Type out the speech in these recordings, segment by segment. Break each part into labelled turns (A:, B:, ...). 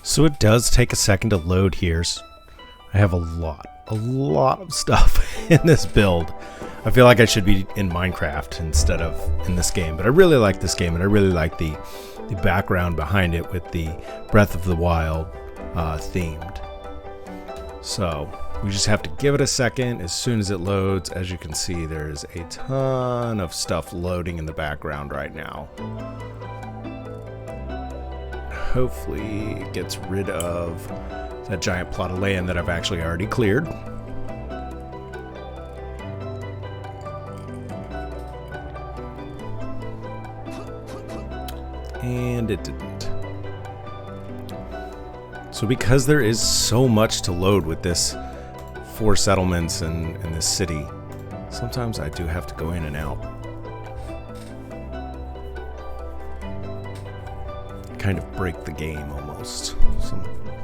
A: So it does take a second to load here. I have a lot of stuff in this build. I feel like I should be in Minecraft instead of in this game, but I really like this game, and I really like the background behind it with the Breath of the Wild themed. So we just have to give it a second. As soon as it loads, as you can see, there's a ton of stuff loading in the background right now. Hopefully it gets rid of that giant plot of land that I've actually already cleared. And it didn't. So because there is so much to load with this 4 settlements and this city, sometimes I do have to go in and out. Kind of break the game almost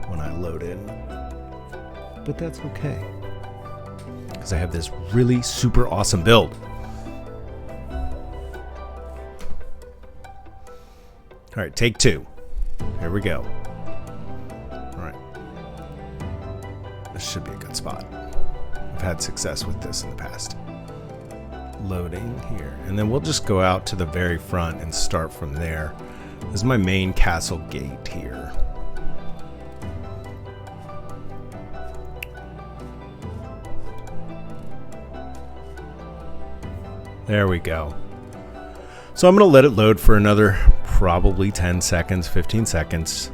A: when I load in. But that's okay, because I have this really super awesome build. Alright, take 2. Here we go. Alright. This should be a good spot. I've had success with this in the past. Loading here. And then we'll just go out to the very front and start from there. This is my main castle gate here. There we go. So I'm going to let it load for another probably 10 seconds, 15 seconds.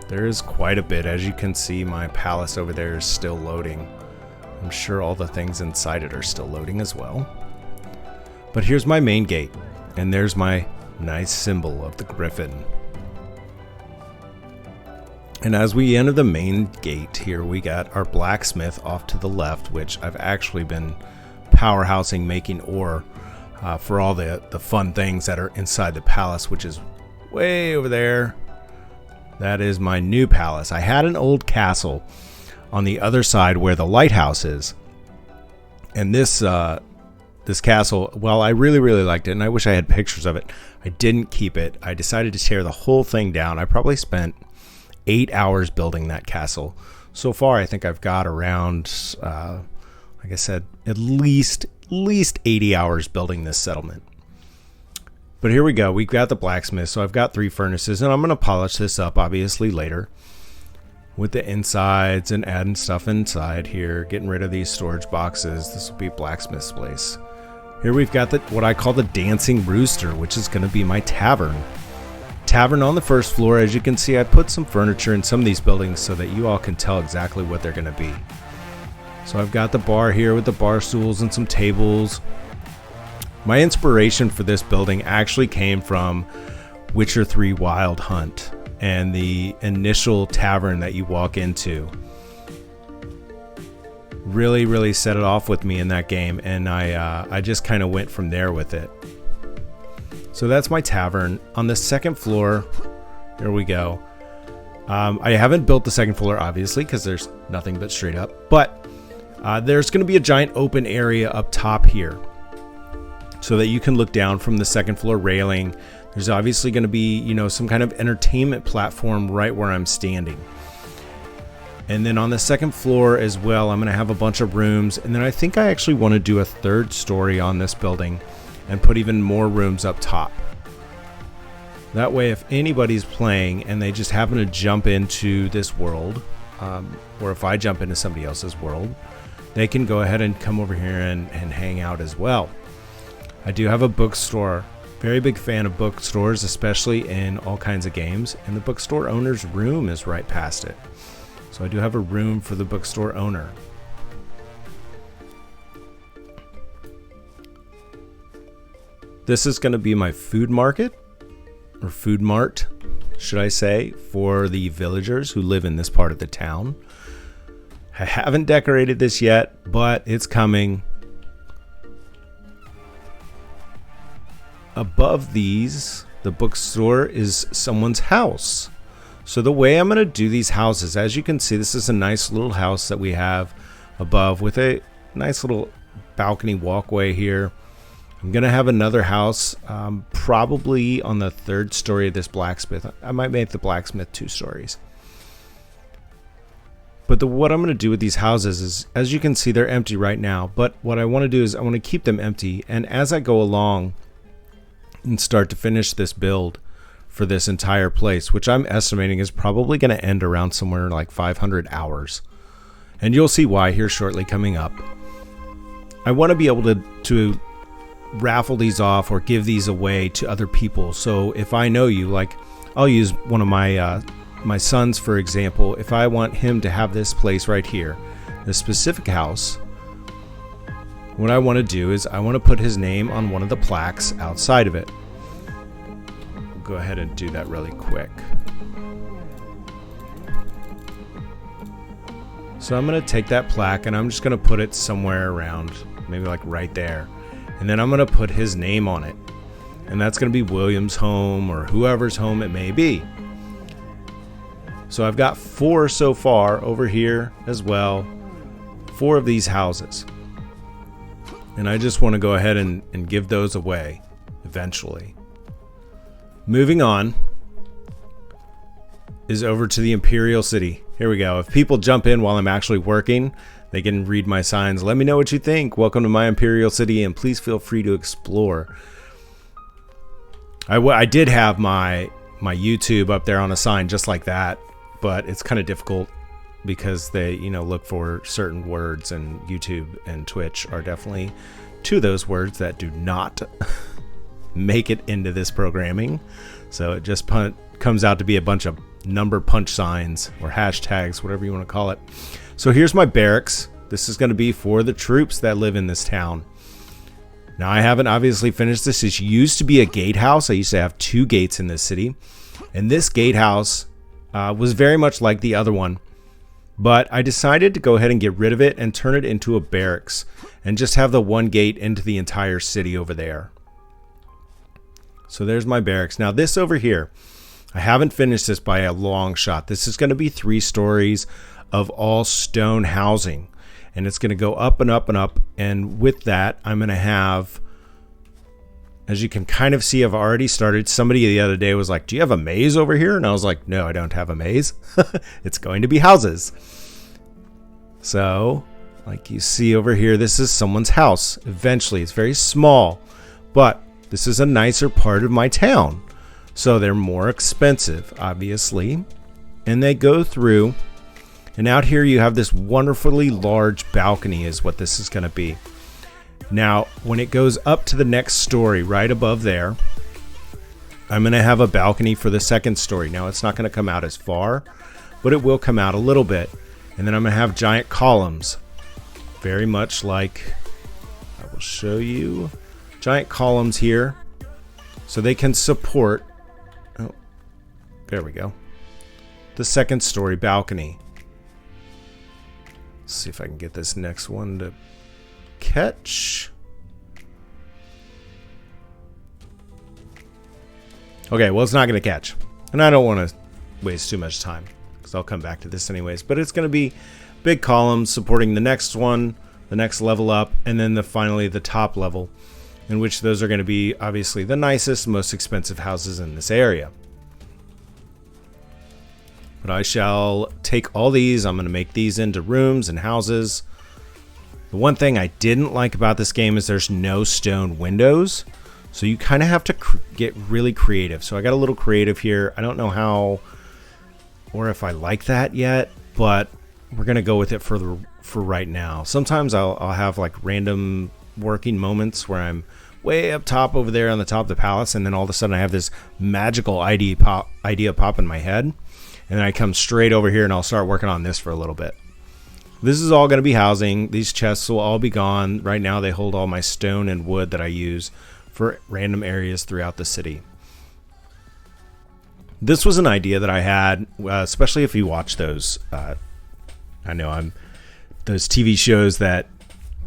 A: There is quite a bit. As you can see, my palace over there is still loading. I'm sure all the things inside it are still loading as well. But here's my main gate, and there's my nice symbol of the griffin. And as we enter the main gate here, we got our blacksmith off to the left, which I've actually been powerhousing, making ore for all the fun things that are inside the palace, which is way over there. That is my new palace. I had an old castle on the other side where the lighthouse is, and this castle, well, I really liked it, and I wish I had pictures of it. I didn't keep it. I decided to tear the whole thing down. I probably spent 8 hours building that castle. So far, I think I've got around, like I said, at least 80 hours building this settlement. But here we go. We've got the blacksmith, so I've got 3 furnaces, and I'm going to polish this up, obviously, later with the insides and adding stuff inside here, getting rid of these storage boxes. This will be blacksmith's place. Here we've got what I call the Dancing Rooster, which is going to be my tavern. Tavern on the first floor. As you can see, I put some furniture in some of these buildings so that you all can tell exactly what they're going to be. So I've got the bar here with the bar stools and some tables. My inspiration for this building actually came from Witcher 3 Wild Hunt and the initial tavern that you walk into. Really set it off with me in that game, and I just kind of went from there with it. So that's my tavern. On the second floor, there we go. I haven't built the second floor, obviously, because there's nothing but straight up. But there's going to be a giant open area up top here, so that you can look down from the second floor railing. There's obviously going to be, some kind of entertainment platform right where I'm standing. And then on the second floor as well, I'm going to have a bunch of rooms. And then I think I actually want to do a 3rd story on this building and put even more rooms up top. That way, if anybody's playing and they just happen to jump into this world, or if I jump into somebody else's world, they can go ahead and come over here and hang out as well. I do have a bookstore. Very big fan of bookstores, especially in all kinds of games. And the bookstore owner's room is right past it. So I do have a room for the bookstore owner. This is going to be my food market, or food mart, should I say, for the villagers who live in this part of the town. I haven't decorated this yet, but it's coming. Above these, the bookstore is someone's house. So the way I'm going to do these houses, as you can see, this is a nice little house that we have above with a nice little balcony walkway here. I'm going to have another house probably on the 3rd story of this blacksmith. I might make the blacksmith 2 stories. But what I'm going to do with these houses is, as you can see, they're empty right now. But what I want to do is I want to keep them empty. And as I go along and start to finish this build for this entire place, which I'm estimating is probably going to end around somewhere like 500 hours. And you'll see why here shortly coming up. I want to be able to raffle these off or give these away to other people. So if I know you, like I'll use one of my sons, for example. If I want him to have this place right here, this specific house, what I want to do is I want to put his name on one of the plaques outside of it. We'll go ahead and do that really quick. So I'm going to take that plaque and I'm just going to put it somewhere around, maybe like right there. And then I'm going to put his name on it. And that's going to be William's home or whoever's home it may be. So I've got 4 so far over here as well. 4 of these houses. And I just want to go ahead and give those away eventually. Moving on is over to the Imperial City. Here we go. If people jump in while I'm actually working, they can read my signs. Let me know what you think. Welcome to my Imperial City, and please feel free to explore. I did have my YouTube up there on a sign just like that, but it's kind of difficult because they, look for certain words, and YouTube and Twitch are definitely 2 of those words that do not make it into this programming. So it just comes out to be a bunch of number punch signs or hashtags, whatever you want to call it. So here's my barracks. This is going to be for the troops that live in this town. Now I haven't obviously finished this. This used to be a gatehouse. I used to have 2 gates in this city. And this gatehouse was very much like the other one. But I decided to go ahead and get rid of it and turn it into a barracks. And just have the 1 gate into the entire city over there. So there's my barracks. Now this over here, I haven't finished this by a long shot. This is going to be 3 stories of all stone housing, and it's going to go up and up and up. And with that, I'm going to have, as you can kind of see, I've already started. Somebody the other day was like, do you have a maze over here? And I was like, no, I don't have a maze. It's going to be houses. So like you see over here, this is someone's house. Eventually, it's very small, but this is a nicer part of my town. So they're more expensive, obviously. And they go through, and out here you have this wonderfully large balcony is what this is going to be. Now, when it goes up to the next story right above there, I'm going to have a balcony for the 2nd story. Now, it's not going to come out as far, but it will come out a little bit. And then I'm going to have giant columns, very much like, I will show you, giant columns here, so they can support, oh, there we go, the 2nd story balcony. Let's see if I can get this next one to catch. Okay, well, it's not going to catch. And I don't want to waste too much time because I'll come back to this anyways. But it's going to be big columns supporting the next one, the next level up, and then finally the top level, in which those are going to be obviously the nicest, most expensive houses in this area. But I shall take all these. I'm going to make these into rooms and houses. The one thing I didn't like about this game is there's no stone windows. So you kind of have to get really creative. So I got a little creative here. I don't know how or if I like that yet, but we're going to go with it for right now. Sometimes I'll have like random working moments where I'm way up top over there on the top of the palace, and then all of a sudden I have this magical idea pop in my head. And then I come straight over here and I'll start working on this for a little bit. This is all going to be housing. These chests will all be gone. Right now they hold all my stone and wood that I use for random areas throughout the city. This was an idea that I had, especially if you watch those. I know those TV shows that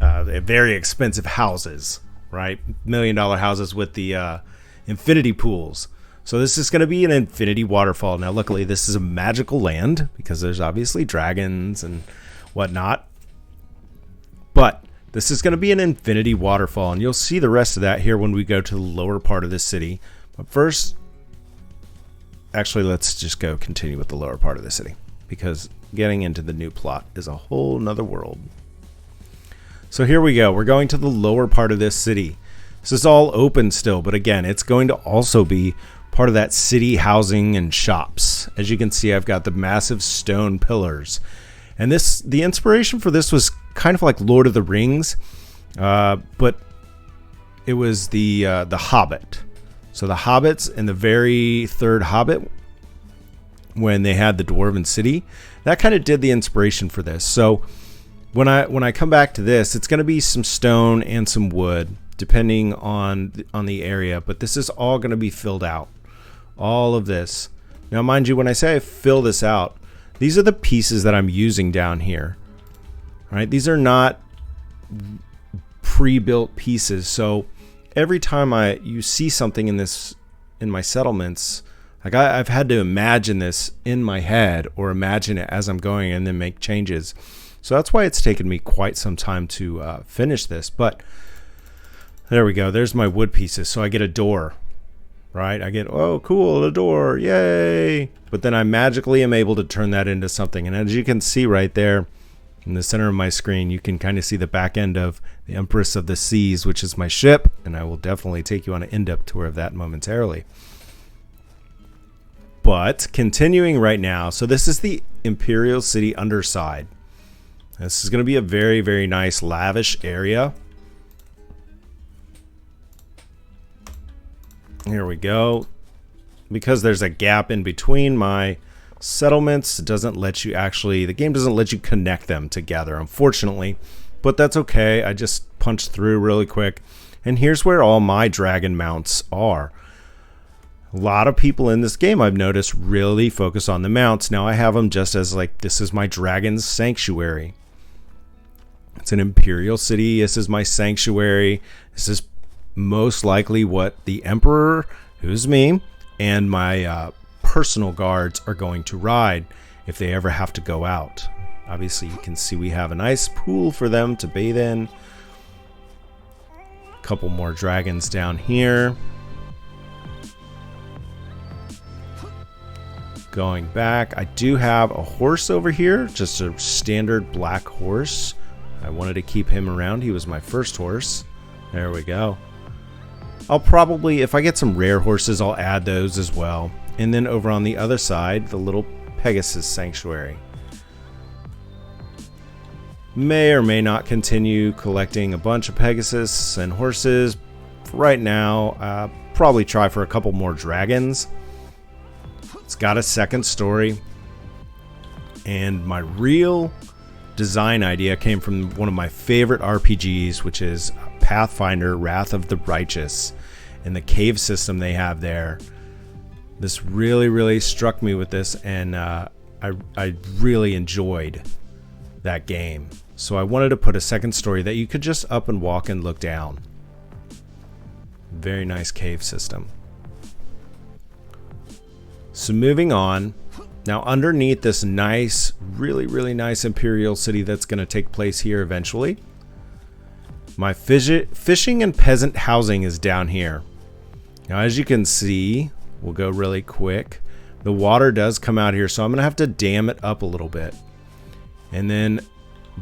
A: very expensive houses, right? $1 million houses with the infinity pools. So this is going to be an infinity waterfall. Now, luckily, this is a magical land because there's obviously dragons and whatnot. But This is going to be an infinity waterfall, and you'll see the rest of that here when we go to the lower part of this city. But first, actually, let's just go continue with the lower part of the city, because getting into the new plot is a whole nother world. So here we go. We're going to the lower part of this city. This is all open still, but again, it's going to also be part of that city housing and shops. As you can see, I've got the massive stone pillars. And the inspiration for this was kind of like Lord of the Rings, but it was the Hobbit. So the Hobbits in the very third Hobbit, when they had the Dwarven City, that kind of did the inspiration for this. So when I come back to this, it's going to be some stone and some wood, depending on the area. But this is all going to be filled out. All of this. Now, mind you, when I say I fill this out, these are the pieces that I'm using down here. All right, these are not pre-built pieces. So every time you see something in my settlements, like I've had to imagine this in my head or imagine it as I'm going and then make changes. So that's why it's taken me quite some time to finish this. But there we go. There's my wood pieces. So I get a door, right? I get, oh, cool, a door. Yay. But then I magically am able to turn that into something. And as you can see right there in the center of my screen, you can kind of see the back end of the Empress of the Seas, which is my ship. And I will definitely take you on an in-depth tour of that momentarily. But continuing right now, so this is the Imperial City underside. This is going to be a very, very nice, lavish area. Here we go. Because there's a gap in between my settlements, it doesn't let you the game doesn't let you connect them together, unfortunately. But that's okay. I just punched through really quick. And here's where all my dragon mounts are. A lot of people in this game, I've noticed, really focus on the mounts. Now I have them just as like, this is my dragon's sanctuary. It's an Imperial City. This is my sanctuary. This is most likely what the Emperor, who's me, and my personal guards are going to ride if they ever have to go out. Obviously, you can see we have a nice pool for them to bathe in. A couple more dragons down here. Going back, I do have a horse over here, just a standard black horse. I wanted to keep him around. He was my first horse. There we go. I'll probably, if I get some rare horses, I'll add those as well. And then over on the other side, the little Pegasus Sanctuary. May or may not continue collecting a bunch of Pegasus and horses. For right now, probably try for a couple more dragons. It's got a second story. And my real design idea came from one of my favorite RPGs, which is Pathfinder Wrath of the Righteous, and the cave system they have there. This really struck me with this, and I really enjoyed that game. So I wanted to put a second story that you could just up and walk and look down. Very nice cave system. So moving on. Now underneath this nice, really nice Imperial City that's going to take place here eventually, my fishing and peasant housing is down here. Now as you can see, we'll go really quick. The water does come out here, so I'm going to have to dam it up a little bit. And then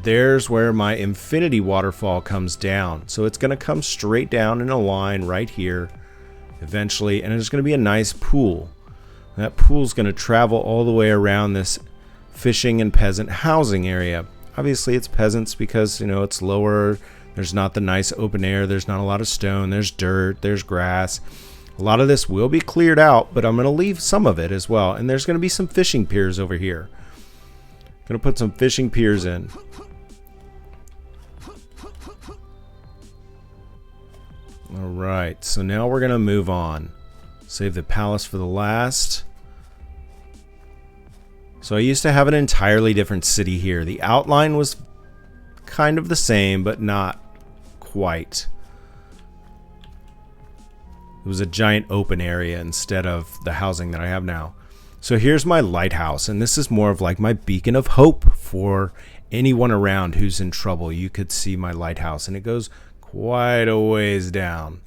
A: there's where my infinity waterfall comes down. So it's going to come straight down in a line right here eventually, and there's going to be a nice pool. That pool's going to travel all the way around this fishing and peasant housing area. Obviously it's peasants because, you know, it's lower. There's not the nice open air. There's not a lot of stone. There's dirt. There's grass. A lot of this will be cleared out, but I'm going to leave some of it as well. And there's going to be some fishing piers over here. Going to put some fishing piers in. All right, so now we're going to move on. Save the palace for the last. So I used to have an entirely different city here. The outline was kind of the same, but not quite. It was a giant open area instead of the housing that I have now. So here's my lighthouse, and this is more of like my beacon of hope for anyone around who's in trouble, you could see my lighthouse, and it goes quite a ways down.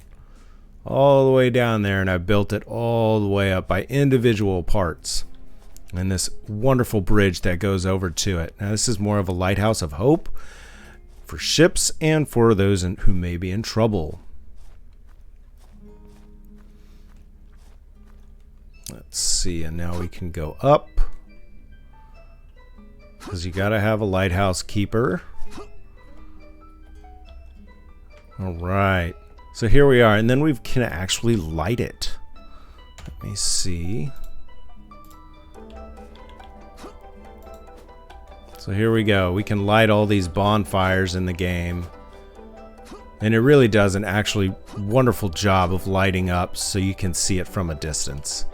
A: All the way down there, and I built it all the way up by individual parts. And this wonderful bridge that goes over to it. Now this is more of a lighthouse of hope for ships and for those who may be in trouble. Let's see, and now we can go up, because you gotta have a lighthouse keeper. All right, so here we are, and then we can actually light it. Let me see. So here we go. We can light all these bonfires in the game. And it really does an actually wonderful job of lighting up so you can see it from a distance.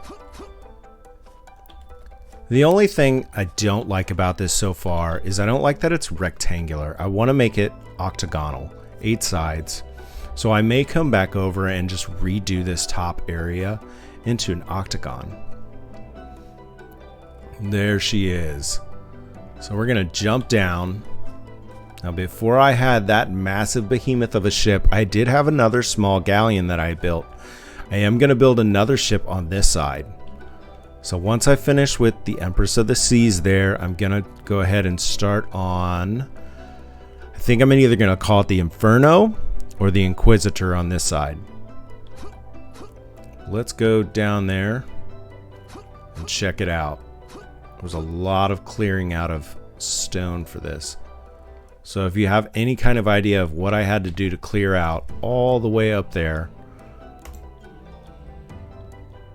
A: The only thing I don't like about this so far is I don't like that it's rectangular. I want to make it octagonal, 8 sides. So I may come back over and just redo this top area into an octagon. There she is. So we're going to jump down. Now before I had that massive behemoth of a ship, I did have another small galleon that I built. I am going to build another ship on this side. So once I finish with the Empress of the Seas there, I'm going to go ahead and start on, I think I'm either going to call it the Inferno or the Inquisitor on this side. Let's go down there and check it out. There's a lot of clearing out of stone for this. So if you have any kind of idea of what I had to do to clear out all the way up there.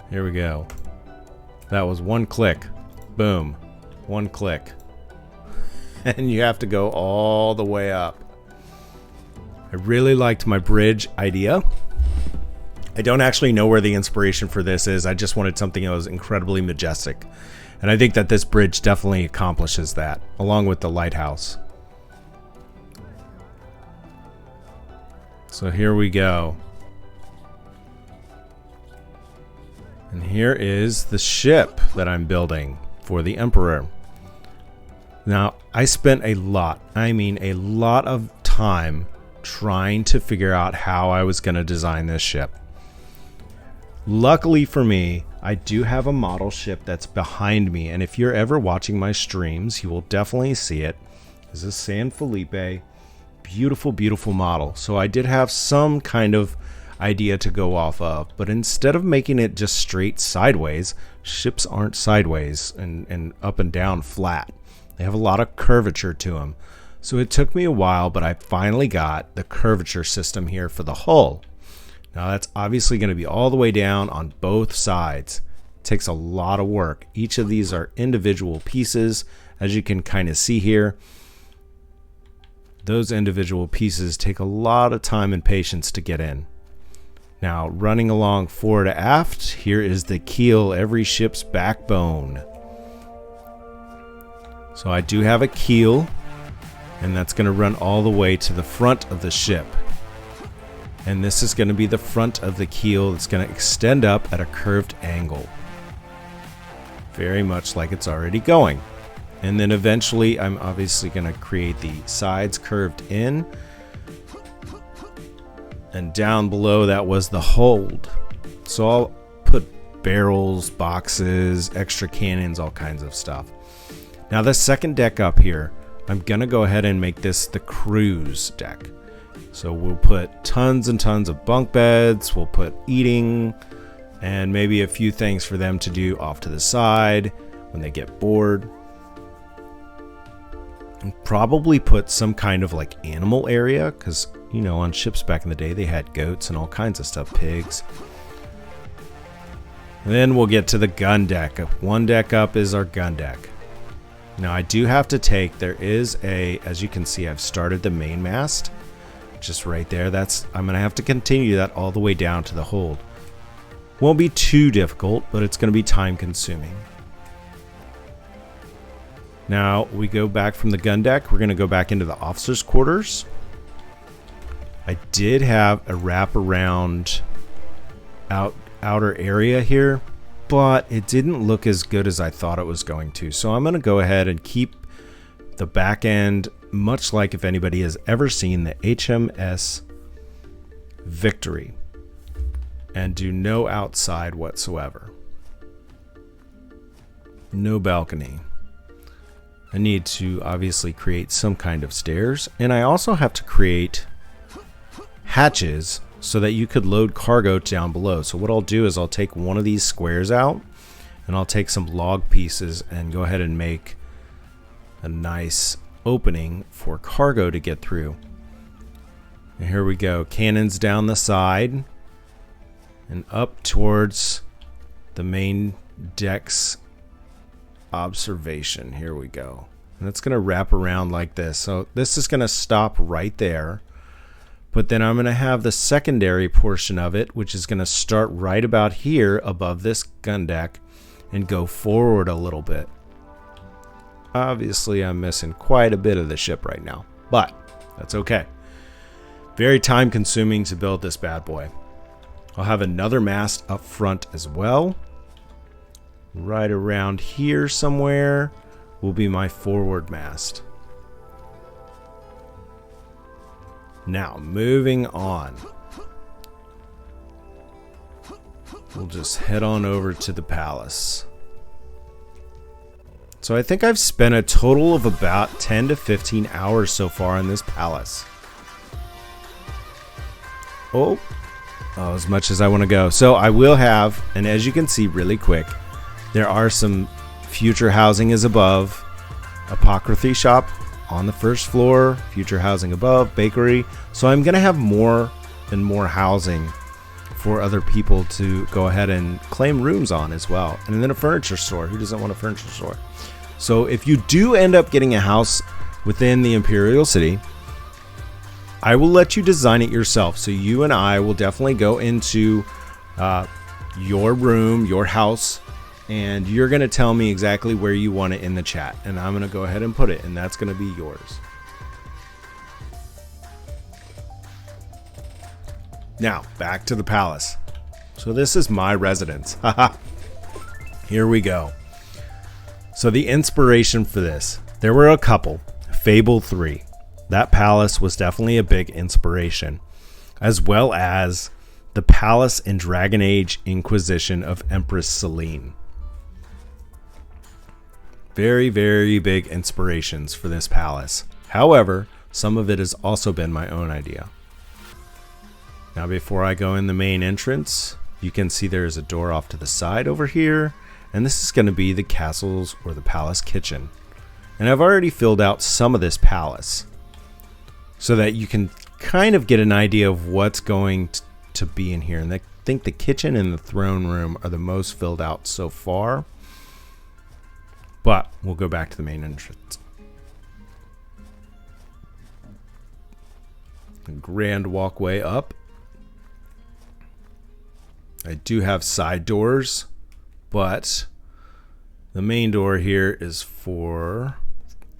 A: Here we go. That was one click. Boom. One click. And you have to go all the way up. I really liked my bridge idea. I don't actually know where the inspiration for this is. I just wanted something that was incredibly majestic. And I think that this bridge definitely accomplishes that, along with the lighthouse. So here we go. And here is the ship that I'm building for the Emperor. Now, I spent a lot of time trying to figure out how I was going to design this ship. Luckily for me, I do have a model ship that's behind me, and if you're ever watching my streams, you will definitely see it. This is San Felipe. Beautiful, beautiful model. So I did have some kind of idea to go off of, but instead of making it just straight sideways, ships aren't sideways and up and down flat. They have a lot of curvature to them. So it took me a while, but I finally got the curvature system here for the hull. Now that's obviously going to be all the way down on both sides. It takes a lot of work. Each of these are individual pieces, as you can kind of see here. Those individual pieces take a lot of time and patience to get in. Now running along fore to aft, here is the keel, every ship's backbone. So I do have a keel, and that's going to run all the way to the front of the ship. And this is going to be the front of the keel that's going to extend up at a curved angle. Very much like it's already going. And then eventually I'm obviously going to create the sides curved in. And down below that was the hold. So I'll put barrels, boxes, extra cannons, all kinds of stuff. Now the second deck up here, I'm going to go ahead and make this the cruise deck. So we'll put tons and tons of bunk beds, we'll put eating, and maybe a few things for them to do off to the side when they get bored. And probably put some kind of like animal area, because, you know, on ships back in the day they had goats and all kinds of stuff, pigs. And then we'll get to the gun deck. One deck up is our gun deck. Now I do have to take, there is a, as you can see, I've started the main mast. Just right there. I'm going to have to continue that all the way down to the hold. Won't be too difficult, but it's going to be time consuming. Now we go back from the gun deck. We're going to go back into the officers' quarters. I did have a wraparound outer area here, but it didn't look as good as I thought it was going to. So I'm going to go ahead and keep the back end, much like if anybody has ever seen the HMS Victory, and do no outside whatsoever. No balcony. I need to obviously create some kind of stairs, and I also have to create hatches so that you could load cargo down below. So what I'll do is I'll take one of these squares out, and I'll take some log pieces and go ahead and make a nice opening for cargo to get through. And here we go, cannons down the side and up towards the main deck's observation. Here we go. And it's going to wrap around like this. So this is going to stop right there. But then I'm going to have the secondary portion of it, which is going to start right about here above this gun deck and go forward a little bit. Obviously, I'm missing quite a bit of the ship right now, but that's okay. Very time consuming to build this bad boy. I'll have another mast up front as well. Right around here somewhere will be my forward mast. Now, moving on. We'll just head on over to the palace. So I think I've spent a total of about 10 to 15 hours so far in this palace. Oh, as much as I want to go. So I will have, and as you can see really quick, there are some future housing is above, apothecary shop on the first floor, future housing above, bakery. So I'm going to have more and more housing for other people to go ahead and claim rooms on as well. And then a furniture store. Who doesn't want a furniture store? So if you do end up getting a house within the Imperial City, I will let you design it yourself. So you and I will definitely go into your room, your house, and you're going to tell me exactly where you want it in the chat. And I'm going to go ahead and put it, and that's going to be yours. Now, back to the palace. So this is my residence. Here we go. So the inspiration for this, there were a couple. Fable 3. That palace was definitely a big inspiration, as well as the palace in Dragon Age Inquisition of Empress Selene. Very, very big inspirations for this palace. However, some of it has also been my own idea. Now, before I go in the main entrance, you can see there's a door off to the side over here, and this is going to be the castle's or the palace kitchen. And I've already filled out some of this palace so that you can kind of get an idea of what's going to be in here. And I think the kitchen and the throne room are the most filled out so far. But we'll go back to the main entrance. A grand walkway up. I do have side doors, but the main door here is for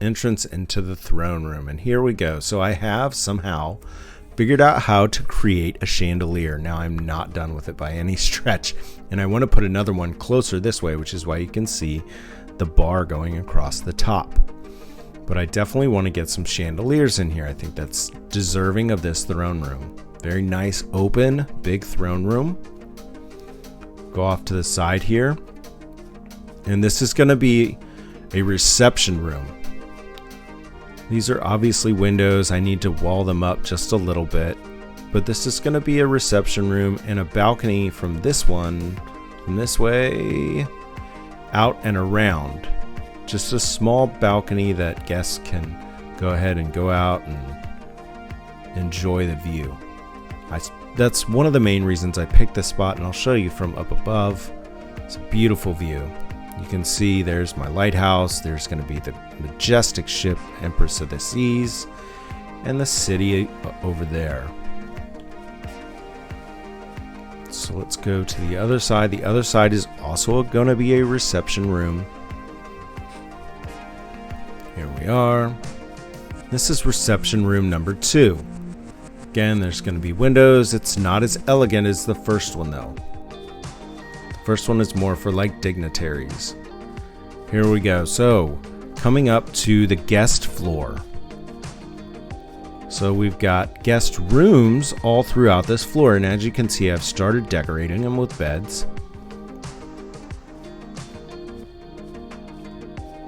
A: entrance into the throne room. And here we go. So I have somehow figured out how to create a chandelier. Now I'm not done with it by any stretch. And I want to put another one closer this way, which is why you can see the bar going across the top. But I definitely want to get some chandeliers in here. I think that's deserving of this throne room. Very nice, open, big throne room. Go off to the side here. And this is going to be a reception room. These are obviously windows. I need to wall them up just a little bit. But this is going to be a reception room and a balcony from this one, from this way, out and around. Just a small balcony that guests can go ahead and go out and enjoy the view. That's one of the main reasons I picked this spot, and I'll show you from up above. It's a beautiful view. You can see there's my lighthouse. There's going to be the majestic ship, Empress of the Seas, and the city over there. So let's go to the other side. The other side is also going to be a reception room. Here we are. This is reception room number 2. Again, there's going to be windows. It's not as elegant as the first one, though. The first one is more for like dignitaries. Here we go. So, coming up to the guest floor. So we've got guest rooms all throughout this floor, and as you can see, I've started decorating them with beds.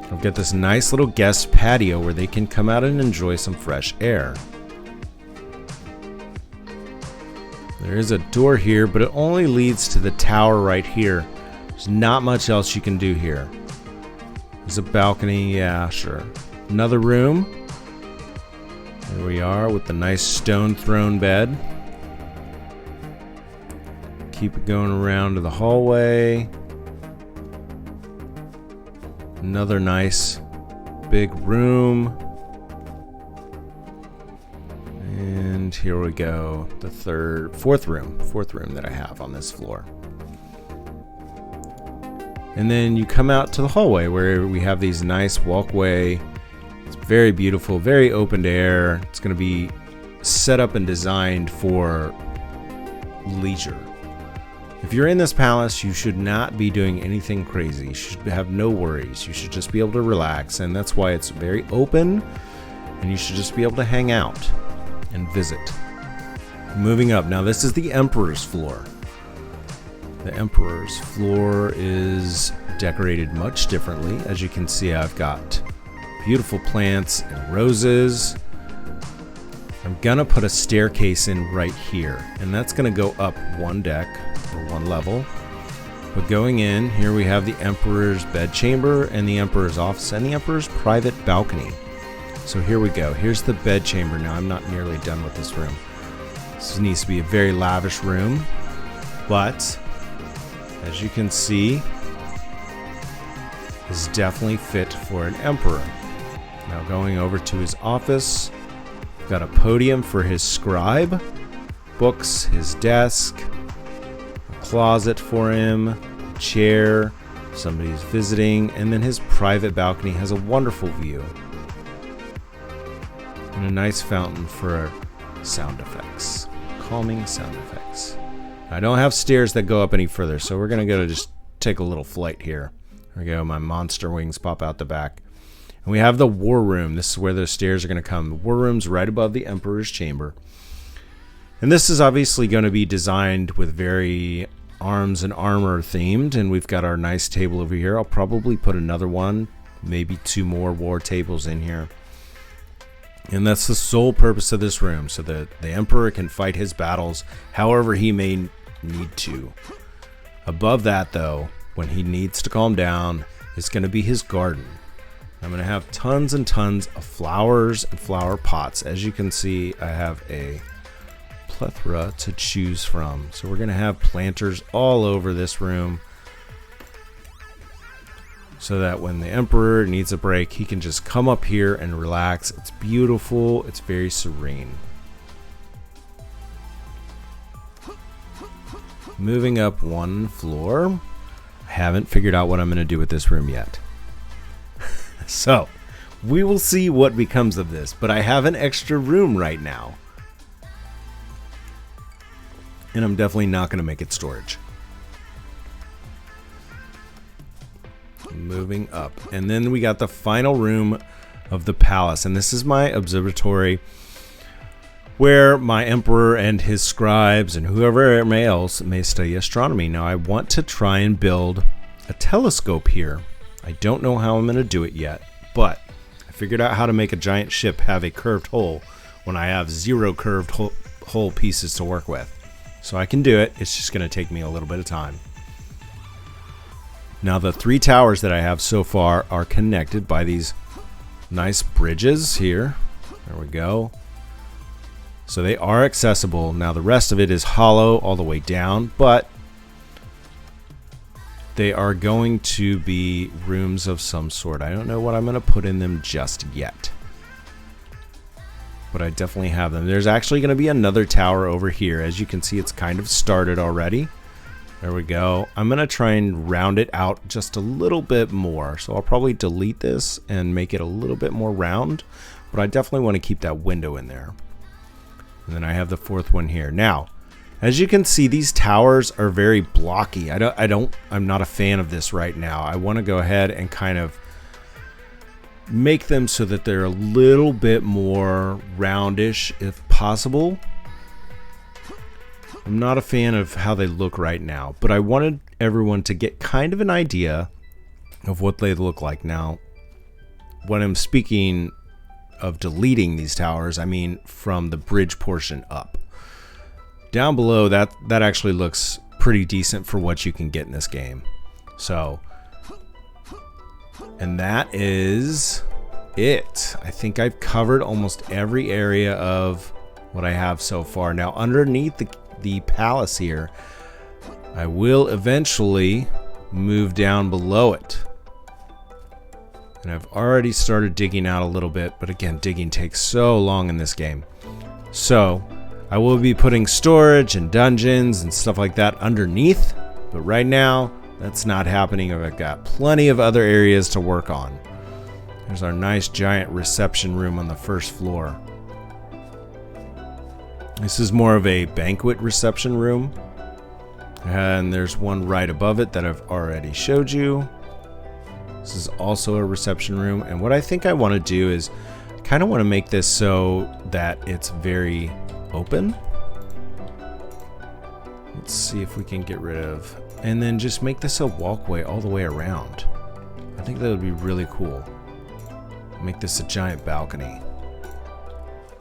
A: I've got this nice little guest patio where they can come out and enjoy some fresh air. There is a door here, but it only leads to the tower right here. There's not much else you can do here. There's a balcony, yeah, sure. Another room. There we are with the nice stone throne bed. Keep it going around to the hallway. Another nice big room. And here we go. The fourth room that I have on this floor. And then you come out to the hallway where we have these nice walkway. It's very beautiful, very open air. It's going to be set up and designed for leisure. If you're in this palace, you should not be doing anything crazy. You should have no worries. You should just be able to relax, and that's why it's very open, and you should just be able to hang out and visit. Moving up, now this is the Emperor's floor. The Emperor's floor is decorated much differently. As you can see, I've got beautiful plants and roses. I'm gonna put a staircase in right here, and that's gonna go up one deck or one level. But going in, here we have the Emperor's bedchamber and the Emperor's office and the Emperor's private balcony. So here we go. Here's the bedchamber. Now I'm not nearly done with this room. This needs to be a very lavish room, but as you can see, is definitely fit for an emperor. Now going over to his office, got a podium for his scribe, books, his desk, a closet for him, a chair, somebody's visiting, and then his private balcony has a wonderful view. And a nice fountain for sound effects, calming sound effects. I don't have stairs that go up any further, so we're gonna go to just take a little flight here. There we go, my monster wings pop out the back. And we have the war room. This is where the stairs are gonna come. The war room's right above the Emperor's chamber. And this is obviously gonna be designed with very arms and armor themed, and we've got our nice table over here. I'll probably put another one, maybe two more war tables in here. And that's the sole purpose of this room, so that the Emperor can fight his battles however he may need to. Above that, though, when he needs to calm down, is going to be his garden. I'm going to have tons and tons of flowers and flower pots. As you can see, I have a plethora to choose from. So we're going to have planters all over this room, so that when the Emperor needs a break, he can just come up here and relax. It's beautiful. It's very serene. Moving up one floor. I haven't figured out what I'm going to do with this room yet. So, we will see what becomes of this. But I have an extra room right now. And I'm definitely not going to make it storage. Moving up, and then we got the final room of the palace, and this is my observatory where my emperor and his scribes and whoever else may study astronomy. Now I want to try and build a telescope here. I don't know how I'm going to do it yet, but I figured out how to make a giant ship have a curved hull when I have zero curved hull pieces to work with. So I can do it. It's just going to take me a little bit of time. Now the 3 towers that I have so far are connected by these nice bridges here. There we go. So they are accessible. Now the rest of it is hollow all the way down, but they are going to be rooms of some sort. I don't know what I'm going to put in them just yet, but I definitely have them. There's actually going to be another tower over here. As you can see, it's kind of started already. There we go. I'm going to try and round it out just a little bit more. So I'll probably delete this and make it a little bit more round, but I definitely want to keep that window in there. And then I have the 4th one here. Now, as you can see, these towers are very blocky. I'm not a fan of this right now. I want to go ahead and kind of make them so that they're a little bit more roundish if possible. I'm not a fan of how they look right now, but I wanted everyone to get kind of an idea of what they look like. Now, when I'm speaking of deleting these towers, I mean from the bridge portion up. Down below, that actually looks pretty decent for what you can get in this game. So, and that is it. I think I've covered almost every area of what I have so far. Now, underneath the palace here, I will eventually move down below it. And I've already started digging out a little bit, but again, digging takes so long in this game. So, I will be putting storage and dungeons and stuff like that underneath, but right now, that's not happening. I've got plenty of other areas to work on. There's our nice giant reception room on the first floor. This is more of a banquet reception room. And there's one right above it that I've already showed you. This is also a reception room. And what I think I want to do is kind of want to make this so that it's very open. Let's see if we can get rid of, and then just make this a walkway all the way around. I think that would be really cool. Make this a giant balcony.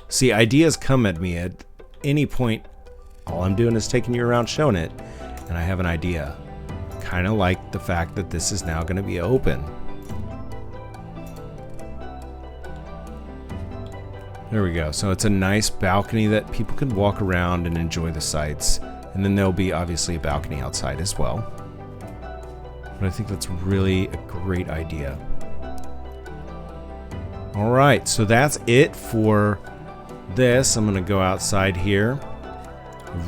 A: See, ideas come at me at any point. All I'm doing is taking you around showing it, and I have an idea. Kind of like the fact that this is now going to be open. There we go. So it's a nice balcony that people can walk around and enjoy the sights. And then there'll be obviously a balcony outside as well. But I think that's really a great idea. All right, so that's it for this. I'm going to go outside here.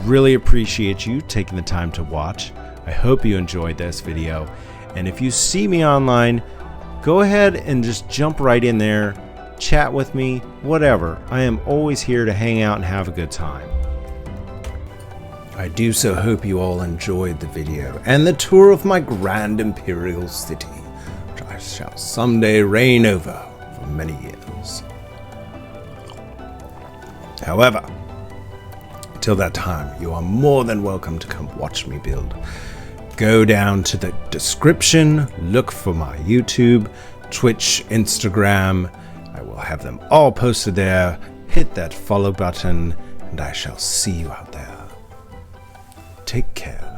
A: Really appreciate you taking the time to watch. I hope you enjoyed this video. And if you see me online, go ahead and just jump right in there. Chat with me, whatever. I am always here to hang out and have a good time. I do so hope you all enjoyed the video and the tour of my grand Imperial City, which I shall someday reign over for many years. However, till that time, you are more than welcome to come watch me build. Go down to the description, look for my YouTube, Twitch, Instagram. I will have them all posted there. Hit that follow button, and I shall see you out there. Take care.